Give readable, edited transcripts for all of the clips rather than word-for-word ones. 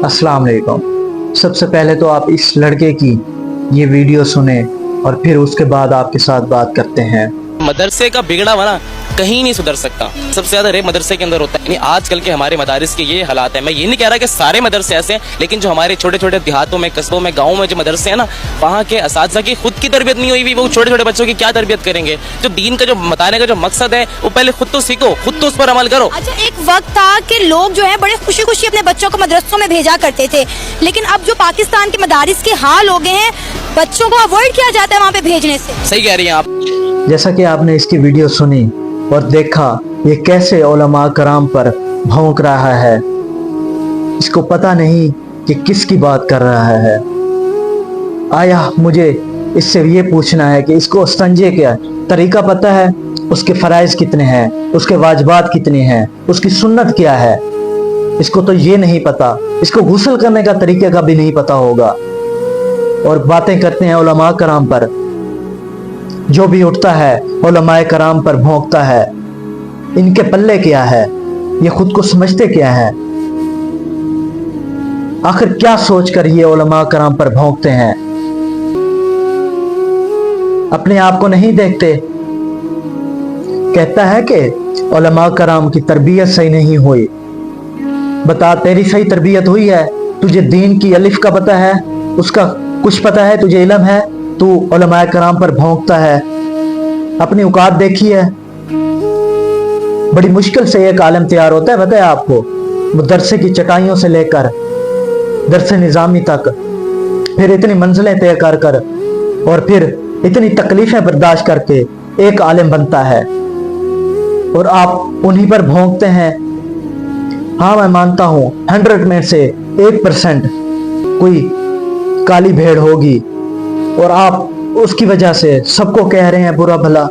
अस्सलाम वालेकुम। सबसे पहले तो आप इस लड़के की ये वीडियो सुने और फिर उसके बाद आपके साथ बात करते हैं। मदरसे का बिगड़ा हुआ ना कहीं नहीं सुधर सकता। सबसे ज्यादा रेप मदरसे के अंदर होता है। आजकल के हमारे मदारिस के ये हालात है। मैं ये नहीं कह रहा कि सारे मदरसे ऐसे हैं, लेकिन जो हमारे छोटे छोटे देहातों में, कस्बों में, गाँव में जो मदरसे हैं ना, वहाँ के असातिज़ा की खुद की तरबियत नहीं हुई भी, वो छोटे छोटे बच्चों की क्या तरबियत करेंगे। जो दीन का जो बताने का जो मकसद है वो पहले खुद तो सीखो, खुद तो उस पर अमल करो। अच्छा, एक वक्त था कि लोग जो है बड़े खुशी खुशी अपने बच्चों को मदरसों में भेजा करते थे, लेकिन अब जो पाकिस्तान के मदारिस के हाल हो गए हैं, बच्चों को अवॉइड किया जाता है वहाँ पे भेजने से। सही कह रही हैं आप। जैसा कि आपने इसकी वीडियो सुनी और देखा ये कैसे उलमा कराम पर भौंक रहा है, इसको पता नहीं कि किसकी बात कर रहा है। आया मुझे इससे ये पूछना है कि इसको संजय क्या तरीका पता है, उसके फराइज कितने हैं, उसके वाजिबात कितने हैं, उसकी सुन्नत क्या है। इसको तो ये नहीं पता, इसको गुस्ल करने का तरीके का भी नहीं पता होगा। और बातें करते हैं उलमा कराम पर। जो भी उठता है उलमाए कराम पर भौंकता है। इनके पल्ले क्या है, ये खुद को समझते क्या है, आखिर क्या सोचकर ये उलमा कराम पर भौंकते हैं। अपने आप को नहीं देखते। कहता है कि उलमा कराम की तरबियत सही नहीं हुई। बता, तेरी सही तरबियत हुई है? तुझे दीन की अलिफ का पता है, उसका कुछ पता है, तुझे इल्म है? तू उलमाए कराम पर भौंकता है। अपनी औकात देखी है? बड़ी मुश्किल से एक आलम तैयार होता है, पता है आपको? मदरसे की चटाइयों से लेकर दरसे निजामी तक, फिर इतनी मंजिलें तय कर कर और फिर इतनी तकलीफें बर्दाश्त करके एक आलिम बनता है, और आप उन्हीं पर भौंकते हैं। हाँ, मैं मानता हूं 100 में से 1% कोई काली भेड़ होगी और आप उसकी वजह से सबको कह रहे हैं बुरा भला।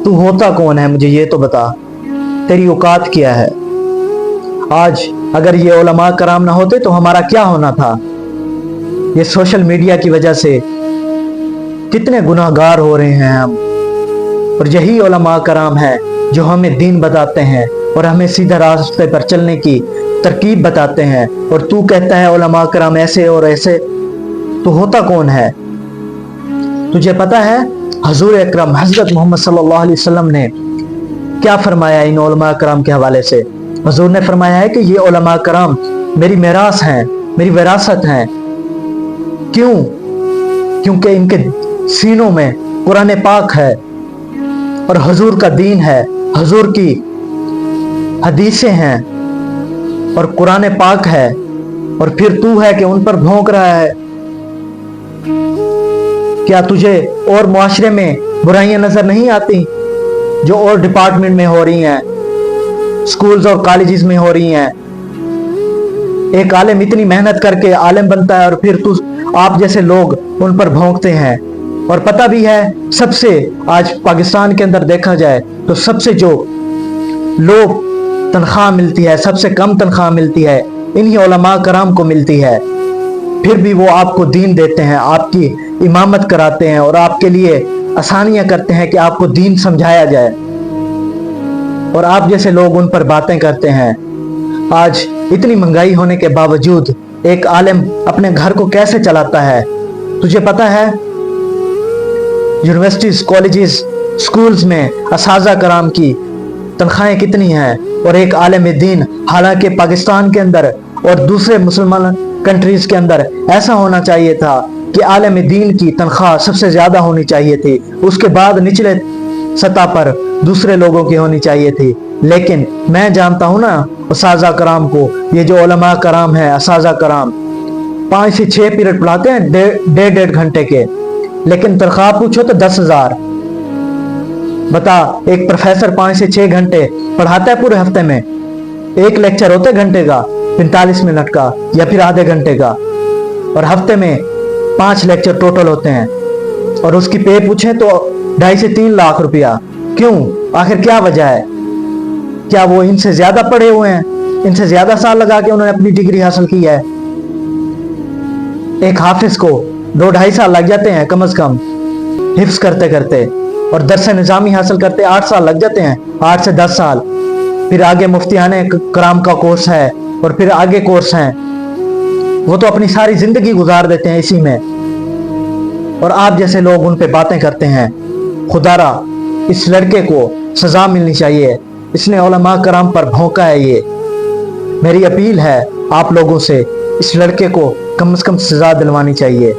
तू होता कौन है, मुझे ये तो बता, तेरी औकात क्या है? आज अगर ये उलमा कराम ना होते तो हमारा क्या होना था? ये सोशल मीडिया की वजह से कितने गुनाहगार हो रहे हैं हम, और यही उलमा कराम है जो हमें दीन बताते हैं और हमें सीधा रास्ते पर चलने की तरकीब बताते हैं। और तू कहता है उलमा कराम ऐसे और ऐसे। तू होता कौन है? तुझे पता है हजूर अकरम हजरत मोहम्मद सल्लल्लाहु अलैहि वसल्लम ने क्या फरमाया इन उलमा कराम के हवाले से? हजूर ने फरमाया है कि ये उलमा कराम मेरी मेरास हैं, मेरी विरासत हैं। क्यों? क्योंकि इनके सीनों में कुरान पाक है और हजूर का दीन है, हजूर की हदीसें हैं और कुरान पाक है, और फिर तू है कि उन पर भौंक रहा है। क्या तुझे और मुआशरे में बुराइयां नजर नहीं आती जो और डिपार्टमेंट में हो रही हैं, स्कूल्स और कॉलेजेस में हो रही हैं? एक आलिम इतनी मेहनत करके आलिम बनता है और फिर आप जैसे लोग उन पर भौंकते हैं। और पता भी है, सबसे आज पाकिस्तान के अंदर देखा जाए तो सबसे जो लोग तनख्वाह मिलती है, सबसे कम तनख्वाह मिलती है, इन्हीं उलमा कराम को मिलती है। फिर भी वो आपको दीन देते हैं, आपकी इमामत कराते हैं और आपके लिए आसानियां करते हैं कि आपको दीन समझाया जाए, और आप जैसे लोग उन पर बातें करते हैं। आज इतनी महंगाई होने के बावजूद एक आलिम अपने घर को कैसे चलाता है? तुझे पता है यूनिवर्सिटीज, कॉलेजेस, स्कूल्स में असातिज़ा कराम की तनख्वाहें कितनी हैं? और एक आलिम दीन, हालांकि पाकिस्तान के अंदर और दूसरे मुसलमान कंट्रीज के अंदर ऐसा होना चाहिए था कि आलिम दीन की तनख्वाह सबसे ज्यादा होनी चाहिए थी, उसके बाद निचले सतह पर दूसरे लोगों की होनी चाहिए थी। लेकिन मैं जानता हूं ना असातिज़ा कराम को, ये जो उलमा कराम है, असातिज़ा कराम 5 से 6 पीरियड पढ़ाते हैं, डेढ़ घंटे के, लेकिन तनख्वाह पूछो तो 10,000। बता, एक प्रोफेसर 5 से 6 घंटे पढ़ाता है पूरे हफ्ते में। एक लेक्चर होता है घंटे का, 45 मिनट का या फिर आधे घंटे का, और हफ्ते में 5 लेक्चर टोटल होते हैं, और उसकी पे पूछे तो 2.5 से 3 लाख रुपया। क्यों? आखिर क्या वजह है? क्या वो इनसे ज्यादा पढ़े हुए हैं? इनसे ज्यादा साल लगा के उन्होंने अपनी डिग्री हासिल की है? एक हाफिज को 2-2.5 साल लग जाते हैं कम से कम हिफ्ज करते करते, और दरस निजामी हासिल करते 8 साल लग जाते हैं, 8 से 10 साल। फिर आगे मुफ्तियाने कराम का कोर्स है और फिर आगे कोर्स हैं। वो तो अपनी सारी जिंदगी गुजार देते हैं इसी में, और आप जैसे लोग उन पे बातें करते हैं। खुदारा इस लड़के को सजा मिलनी चाहिए, इसने उलमा कराम पर भौंका है। ये मेरी अपील है आप लोगों से, इस लड़के को कम से कम सजा दिलवानी चाहिए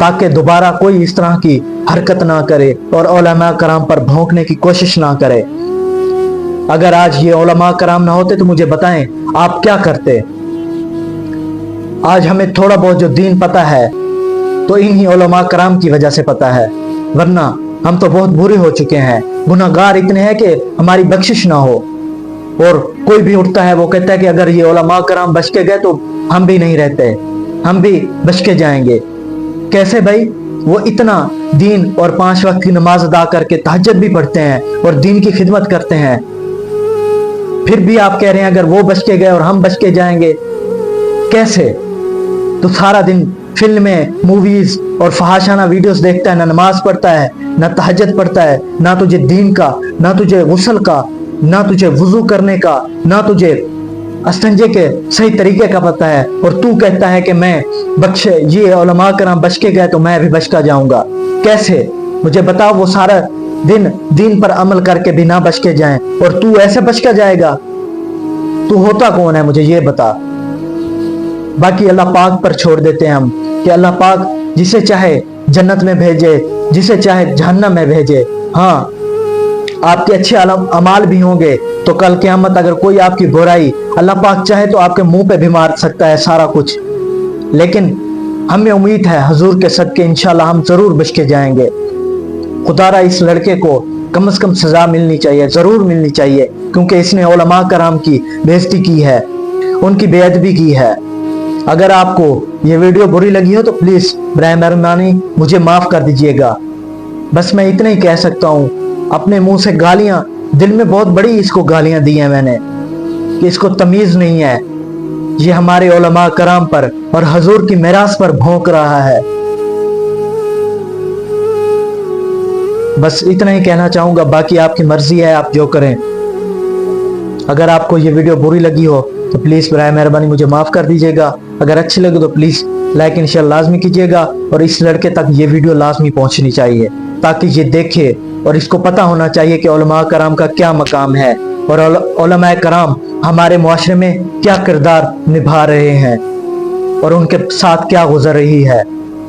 ताकि दोबारा कोई इस तरह की हरकत ना करे और उलमा कराम पर भौंकने की कोशिश ना करे। अगर आज ये उलमा कराम ना होते तो मुझे बताएं आप क्या करते। आज हमें थोड़ा बहुत जो दीन पता है तो इन्हीं उलमा कराम की वजह से पता है, वरना हम तो बहुत बुरे हो चुके हैं, गुनाहगार इतने हैं कि हमारी बख्शिश ना हो। और कोई भी उठता है वो कहता है कि अगर ये उलमा कराम बच के गए तो हम भी नहीं रहते, हम भी बच के जाएंगे। कैसे भाई? वो इतना दीन और 5 वक्त की नमाज अदा करके तहज्जुद भी पढ़ते हैं और दीन की खिदमत करते हैं, फिर भी आप कह रहे हैं अगर वो बच के गए और हम बच के जाएंगे। कैसे? तो सारा दिन फिल्में, मूवीज और फहाशाना वीडियोस देखता है, ना नमाज पढ़ता है, ना तहज्जुद पढ़ता है, ना तुझे दीन का, ना तुझे गुस्ल का, ना तुझे वुजू करने का, ना तुझे अस्तंजे के सही तरीके का पता है, और तू कहता है कि मैं बख्शे, ये उलमा कराम बच के गए तो मैं भी बच का जाऊंगा। कैसे? मुझे बताओ, वो सारा दिन दीन पर अमल करके भी ना बच के जाएं और तू ऐसे बच का जाएगा? तू होता कौन है मुझे ये बता। बाकी अल्लाह पाक पर छोड़ देते हैं हम कि अल्लाह पाक जिसे चाहे जन्नत में भेजे, जिसे चाहे जहन्नम में भेजे। हाँ, आपके अच्छे अमाल भी होंगे तो कल क़यामत अगर कोई आपकी बुराई, अल्लाह पाक चाहे तो आपके मुंह पे भी मार सकता है सारा कुछ, लेकिन हमें उम्मीद है हुजूर के सदके इंशाल्लाह हम जरूर बच के जाएंगे। खुदारा इस लड़के को कम से कम सजा मिलनी चाहिए, जरूर मिलनी चाहिए, क्योंकि इसने उलमा कराम की बेइज्जती की है, उनकी बेअदबी की है। अगर आपको ये वीडियो बुरी लगी हो तो प्लीज बराए मेहरबानी मुझे माफ कर दीजिएगा। बस मैं इतना ही कह सकता हूँ। अपने मुंह से गालियां, दिल में बहुत बड़ी इसको गालियां दी हैं मैंने कि इसको तमीज नहीं है, ये हमारे उलमा कराम पर और हुजूर की मिरास पर भौंक रहा है। बस इतना ही कहना चाहूंगा, बाकी आपकी मर्जी है, आप जो करें। अगर आपको ये वीडियो बुरी लगी हो तो प्लीज बराए मेहरबानी मुझे माफ कर दीजिएगा। अगर अच्छी लगे तो प्लीज लाइक एंड शेयर लाजमी कीजिएगा, और इस लड़के तक ये वीडियो लाजमी पहुंचनी चाहिए ताकि ये देखे और इसको पता होना चाहिए कि उलमा कराम का क्या मकाम है और उलमा कराम हमारे मुआशरे में क्या किरदार निभा रहे हैं और उनके साथ क्या गुजर रही है।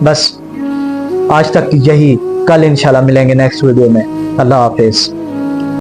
बस आज तक यही, कल इंशाल्लाह मिलेंगे नेक्स्ट वीडियो में। अल्लाह हाफिज।